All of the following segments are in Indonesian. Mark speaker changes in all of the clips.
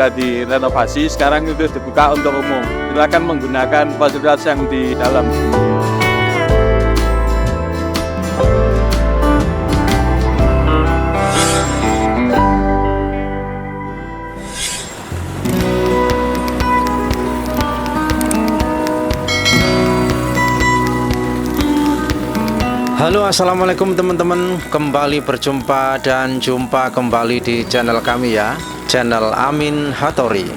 Speaker 1: sudah direnovasi, sekarang itu dibuka untuk umum. Silakan menggunakan fasilitas yang di dalam.
Speaker 2: Halo, assalamualaikum teman-teman. Kembali berjumpa dan jumpa kembali di channel kami ya, channel Amin Hattori.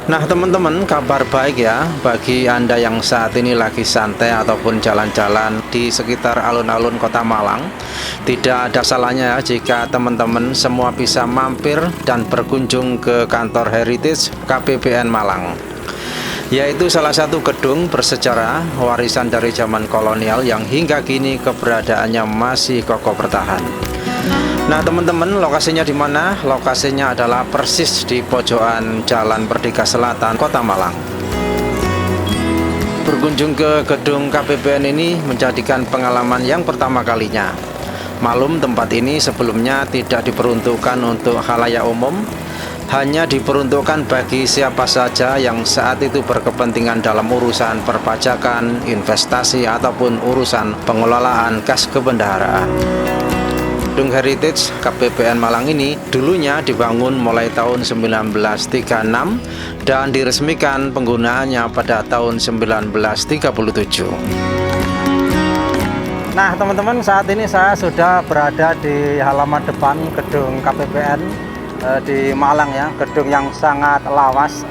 Speaker 2: Nah teman-teman, kabar baik ya bagi Anda yang saat ini lagi santai ataupun jalan-jalan di sekitar alun-alun Kota Malang. Tidak ada salahnya ya jika teman-teman semua bisa mampir dan berkunjung ke kantor Heritage KPPN Malang, yaitu salah satu gedung bersejarah warisan dari zaman kolonial yang hingga kini keberadaannya masih kokoh bertahan. Nah teman-teman, lokasinya di mana? Lokasinya adalah persis di pojokan Jalan Merdeka Selatan, Kota Malang. Berkunjung ke gedung KPPN ini menjadikan pengalaman yang pertama kalinya. Malum tempat ini sebelumnya tidak diperuntukkan untuk khalayak umum, hanya diperuntukkan bagi siapa saja yang saat itu berkepentingan dalam urusan perpajakan, investasi, ataupun urusan pengelolaan kas kebendaharaan. Gedung Heritage KPPN Malang ini dulunya dibangun mulai tahun 1936 dan diresmikan penggunaannya pada tahun 1937. Nah teman-teman, saat ini saya sudah berada di halaman depan gedung KPPN di Malang ya, gedung yang sangat lawas,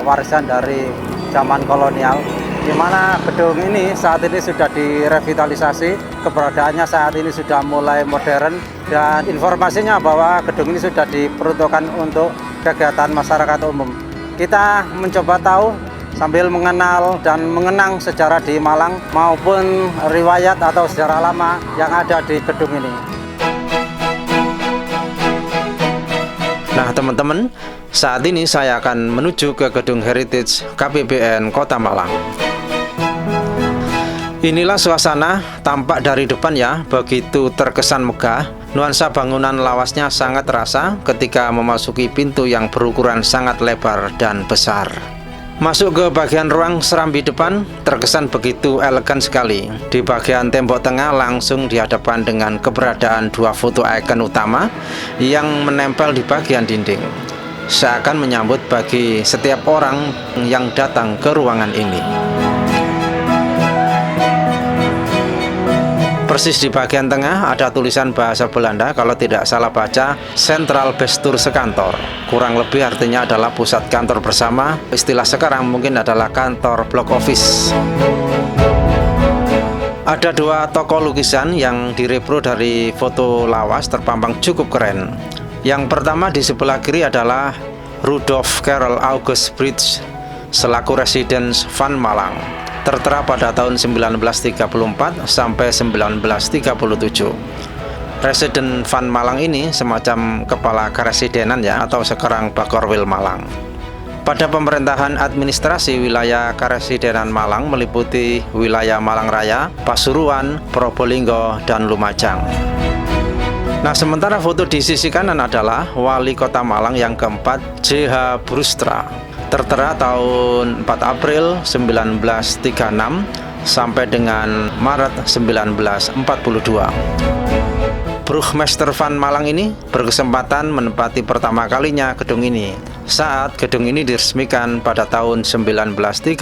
Speaker 2: warisan dari zaman kolonial, di mana gedung ini saat ini sudah direvitalisasi, keberadaannya saat ini sudah mulai modern, dan informasinya bahwa gedung ini sudah diperuntukkan untuk kegiatan masyarakat umum. Kita mencoba tahu sambil mengenal dan mengenang sejarah di Malang maupun riwayat atau sejarah lama yang ada di gedung ini. Nah teman-teman, saat ini saya akan menuju ke gedung Heritage KPPN Kota Malang. Inilah suasana tampak dari depan ya, begitu terkesan megah. Nuansa bangunan lawasnya sangat terasa ketika memasuki pintu yang berukuran sangat lebar dan besar. Masuk ke bagian ruang serambi depan terkesan begitu elegan sekali. Di bagian tembok tengah langsung dihadapkan dengan keberadaan dua foto ikon utama yang menempel di bagian dinding, seakan menyambut bagi setiap orang yang datang ke ruangan ini. Persis di bagian tengah ada tulisan bahasa Belanda, kalau tidak salah baca Central Bestuur Sekantor. Kurang lebih artinya adalah pusat kantor bersama. Istilah sekarang mungkin adalah kantor block office. Ada dua tokoh lukisan yang direpro dari foto lawas terpampang cukup keren. Yang pertama di sebelah kiri adalah Rudolf Karel August Bridge selaku Residen Van Malang, tertera pada tahun 1934 sampai 1937. Residen Van Malang ini semacam kepala keresidenan ya, atau sekarang Bakorwil Malang. Pada pemerintahan administrasi wilayah keresidenan Malang meliputi wilayah Malang Raya, Pasuruan, Probolinggo, dan Lumajang. Nah sementara foto di sisi kanan adalah Wali Kota Malang yang keempat, J.H. Brustra, tertera tahun 4 April 1936 sampai dengan Maret 1942. Burgemeester Van Malang ini berkesempatan menempati pertama kalinya gedung ini saat gedung ini diresmikan pada tahun 1937.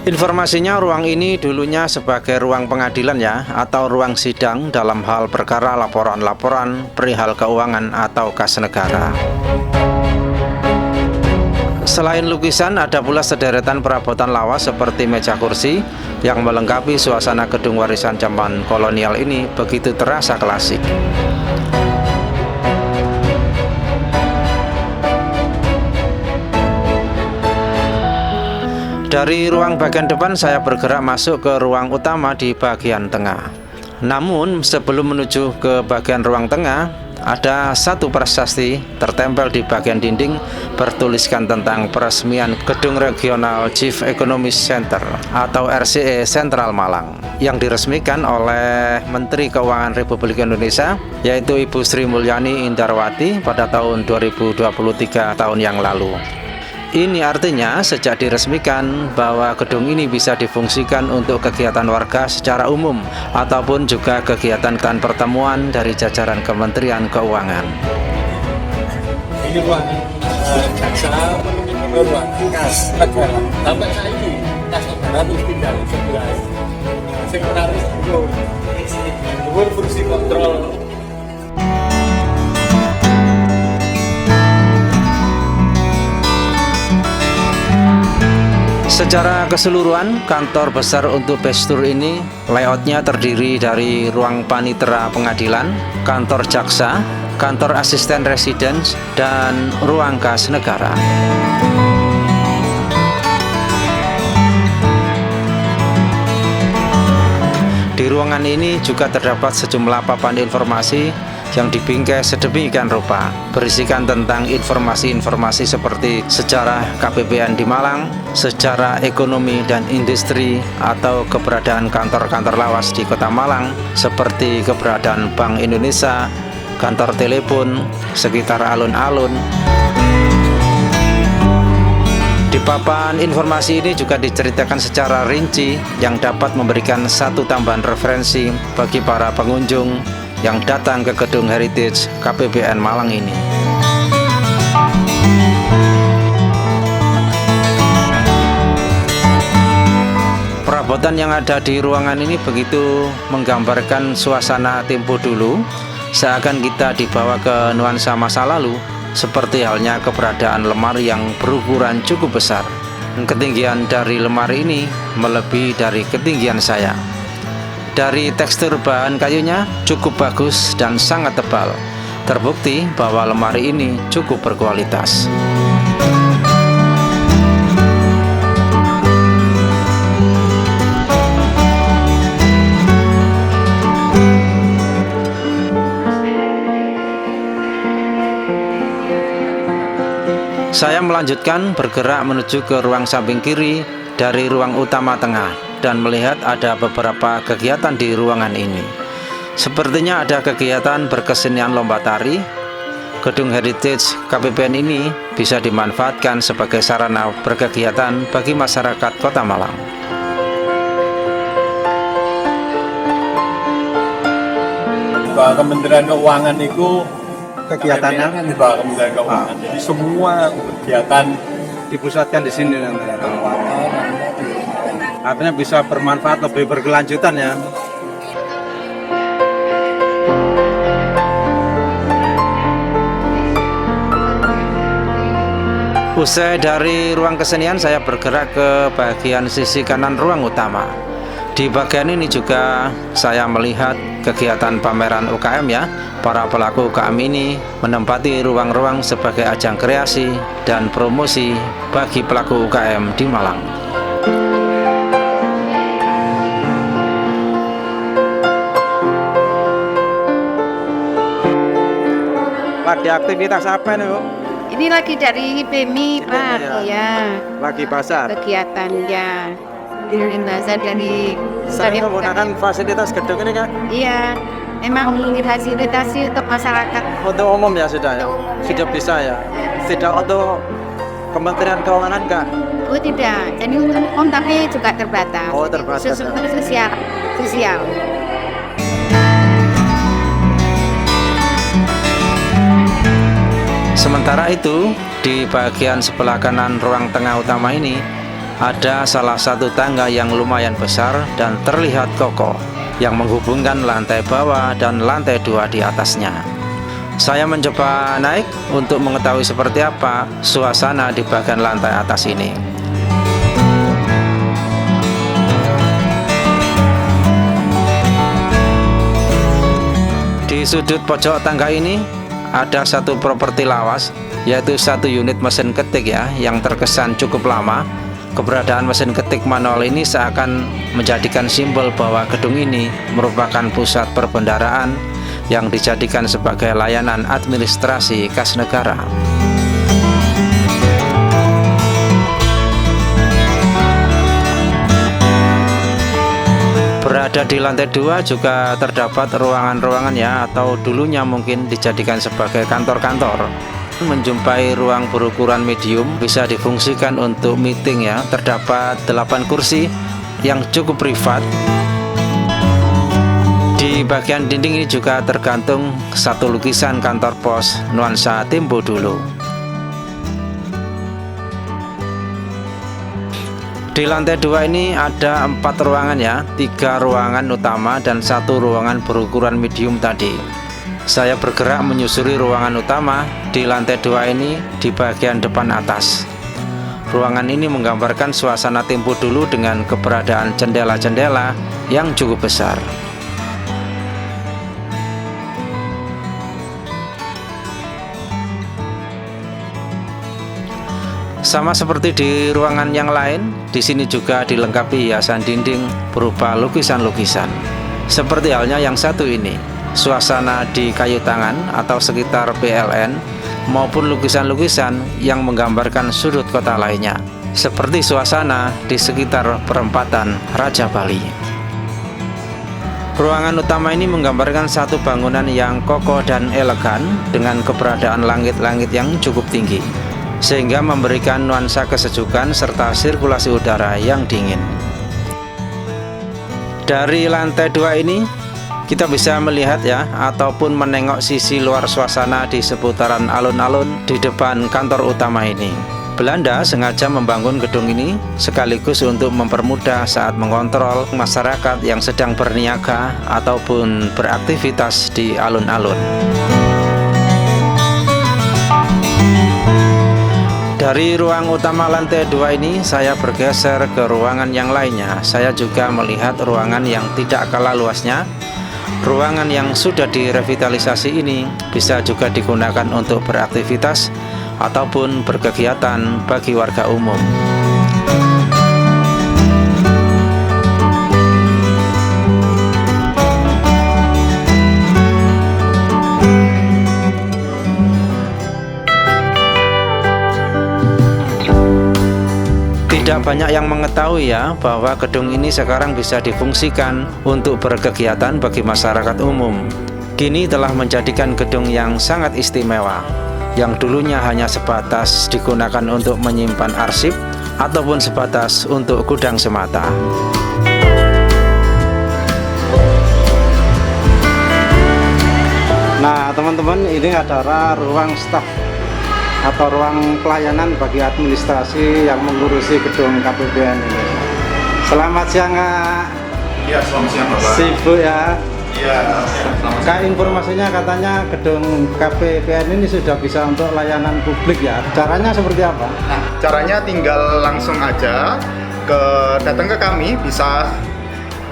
Speaker 2: Informasinya ruang ini dulunya sebagai ruang pengadilan ya, atau ruang sidang dalam hal perkara laporan-laporan perihal keuangan atau kas negara. Selain lukisan, ada pula sederetan perabotan lawas seperti meja kursi yang melengkapi suasana gedung warisan zaman kolonial ini begitu terasa klasik. Dari ruang bagian depan saya bergerak masuk ke ruang utama di bagian tengah. Namun sebelum menuju ke bagian ruang tengah, ada satu prasasti tertempel di bagian dinding bertuliskan tentang peresmian Gedung Regional Chief Economic Center atau RCE Sentral Malang yang diresmikan oleh Menteri Keuangan Republik Indonesia, yaitu Ibu Sri Mulyani Indarwati pada tahun 2023 tahun yang lalu. Ini artinya sejak diresmikan bahwa gedung ini bisa difungsikan untuk kegiatan warga secara umum ataupun juga kegiatan pertemuan dari jajaran Kementerian Keuangan.
Speaker 3: Ini ruang jaksa, ruang kas negara. Sampai saat ini kas negara itu tinggal sebelah. Sekretaris itu fungsi kontrol.
Speaker 2: Secara keseluruhan, kantor besar untuk Bestur ini layoutnya terdiri dari ruang panitera pengadilan, kantor jaksa, kantor asisten residen, dan ruang kas negara. Di ruangan ini juga terdapat sejumlah papan informasi yang dibingkai sedemikian rupa, berisikan tentang informasi-informasi seperti sejarah KPPN di Malang, sejarah ekonomi dan industri atau keberadaan kantor-kantor lawas di Kota Malang, seperti keberadaan Bank Indonesia, kantor telepon, sekitar alun-alun. Di papan informasi ini juga diceritakan secara rinci yang dapat memberikan satu tambahan referensi bagi para pengunjung yang datang ke Gedung Heritage KPPN Malang ini. Perabotan yang ada di ruangan ini begitu menggambarkan suasana tempo dulu, seakan kita dibawa ke nuansa masa lalu, seperti halnya keberadaan lemari yang berukuran cukup besar. Ketinggian dari lemari ini melebihi dari ketinggian saya. Dari tekstur bahan kayunya cukup bagus dan sangat tebal. Terbukti bahwa lemari ini cukup berkualitas. Saya melanjutkan bergerak menuju ke ruang samping kiri dari ruang utama tengah dan melihat ada beberapa kegiatan di ruangan ini. Sepertinya ada kegiatan berkesenian lomba tari. Gedung Heritage KPPN ini bisa dimanfaatkan sebagai sarana berkegiatan bagi masyarakat Kota Malang.
Speaker 3: Pak Kementerian Keuangan itu
Speaker 4: kegiatannya
Speaker 3: kan di bawah Kementerian Keuangan. Jadi semua kegiatan
Speaker 4: dipusatkan di sini nanti. Artinya bisa bermanfaat lebih berkelanjutan ya.
Speaker 2: Usai dari ruang kesenian, saya bergerak ke bagian sisi kanan ruang utama. Di bagian ini juga saya melihat kegiatan pameran UKM ya. Para pelaku UKM ini menempati ruang-ruang sebagai ajang kreasi dan promosi bagi pelaku UKM di Malang.
Speaker 4: Lagi aktivitas apa nih, Bu?
Speaker 5: Ini lagi dari PMI, Pak. Iya.
Speaker 4: Lagi pasar.
Speaker 5: Kegiatan ya. Bazar dari
Speaker 4: Sering menggunakan fasilitas gedung ini kan?
Speaker 5: Iya. Memang fasilitasi untuk masyarakat.
Speaker 4: Untuk umum ya sudah ya? Sudah bisa ya? Tidak untuk Kementerian Keuangan enggak?
Speaker 5: Oh tidak. Jadi untuk umum tapi juga terbatas.
Speaker 4: Oh, terbatas.
Speaker 5: Khusus untuk sosial.
Speaker 2: Sementara itu, di bagian sebelah kanan ruang tengah utama ini ada salah satu tangga yang lumayan besar dan terlihat kokoh yang menghubungkan lantai bawah dan lantai 2 di atasnya. Saya mencoba naik untuk mengetahui seperti apa suasana di bagian lantai atas ini. Di sudut pojok tangga ini ada satu properti lawas, yaitu satu unit mesin ketik ya, yang terkesan cukup lama. Keberadaan mesin ketik manual ini seakan menjadikan simbol bahwa gedung ini merupakan pusat perbendaharaan yang dijadikan sebagai layanan administrasi kas negara. Berada di lantai 2 juga terdapat ruangan-ruangan ya, atau dulunya mungkin dijadikan sebagai kantor-kantor. Menjumpai ruang berukuran medium bisa difungsikan untuk meeting ya. Terdapat 8 kursi yang cukup privat. Di bagian dinding ini juga tergantung satu lukisan kantor pos nuansa Tempo dulu. Di lantai 2 ini ada 4 ruangan ya, 3 ruangan utama dan 1 ruangan berukuran medium tadi. Saya bergerak menyusuri ruangan utama di lantai 2 ini di bagian depan atas. Ruangan ini menggambarkan suasana Tempo dulu dengan keberadaan jendela-jendela yang cukup besar. Sama seperti di ruangan yang lain, di sini juga dilengkapi hiasan dinding berupa lukisan-lukisan. Seperti halnya yang satu ini, suasana di kayu tangan atau sekitar PLN, maupun lukisan-lukisan yang menggambarkan sudut kota lainnya, seperti suasana di sekitar perempatan Raja Bali. Ruangan utama ini menggambarkan satu bangunan yang kokoh dan elegan dengan keberadaan langit-langit yang cukup tinggi, sehingga memberikan nuansa kesejukan serta sirkulasi udara yang dingin. Dari lantai 2 ini kita bisa melihat ya, ataupun menengok sisi luar suasana di seputaran alun-alun di depan kantor utama ini. Belanda sengaja membangun gedung ini sekaligus untuk mempermudah saat mengontrol masyarakat yang sedang berniaga ataupun beraktivitas di alun-alun. Dari ruang utama lantai 2 ini saya bergeser ke ruangan yang lainnya. Saya juga melihat ruangan yang tidak kalah luasnya. Ruangan yang sudah direvitalisasi ini bisa juga digunakan untuk beraktivitas ataupun berkegiatan bagi warga umum. Tidak banyak yang mengetahui ya bahwa gedung ini sekarang bisa difungsikan untuk berkegiatan bagi masyarakat umum. Kini telah menjadikan gedung yang sangat istimewa, yang dulunya hanya sebatas digunakan untuk menyimpan arsip ataupun sebatas untuk gudang semata.
Speaker 4: Nah teman-teman, ini adalah ruang staf atau ruang pelayanan bagi administrasi yang mengurusi gedung KPPN ini. Selamat siang Kak.
Speaker 3: Iya, selamat siang Bapak.
Speaker 4: Sibuk ya.
Speaker 3: Iya, selamat siang.
Speaker 4: Kak, informasinya katanya gedung KPPN ini sudah bisa untuk layanan publik ya. Caranya seperti apa?
Speaker 6: Nah, caranya tinggal langsung aja datang ke kami, bisa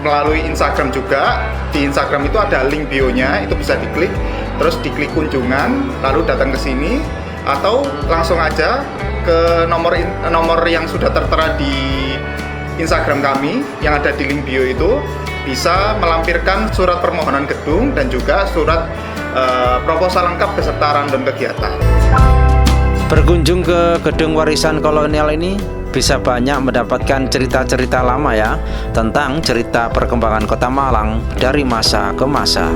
Speaker 6: melalui Instagram juga. Di Instagram itu ada link bio-nya, itu bisa diklik, terus diklik kunjungan, lalu datang ke sini. Atau langsung aja ke nomor yang sudah tertera di Instagram kami yang ada di link bio itu, bisa melampirkan surat permohonan gedung dan juga surat proposal lengkap beserta rundown kegiatan.
Speaker 2: Berkunjung ke gedung warisan kolonial ini bisa banyak mendapatkan cerita-cerita lama ya, tentang cerita perkembangan Kota Malang dari masa ke masa.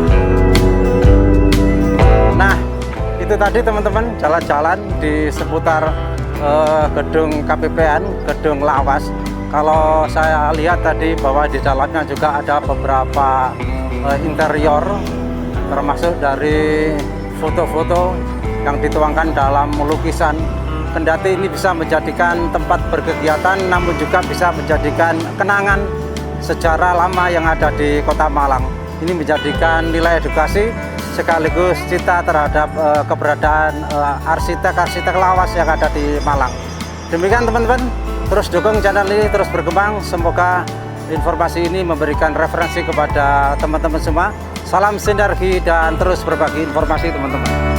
Speaker 4: Nah, itu tadi teman-teman, jalan-jalan di seputar gedung KPPN, gedung Lawas. Kalau saya lihat tadi bahwa di dalamnya juga ada beberapa interior, termasuk dari foto-foto yang dituangkan dalam lukisan. Kendati ini bisa menjadikan tempat berkegiatan, namun juga bisa menjadikan kenangan sejarah lama yang ada di Kota Malang. Ini menjadikan nilai edukasi sekaligus cita terhadap keberadaan arsitek-arsitek lawas yang ada di Malang. Demikian teman-teman, terus dukung channel ini terus berkembang. Semoga informasi ini memberikan referensi kepada teman-teman semua. Salam sinergi dan terus berbagi informasi teman-teman.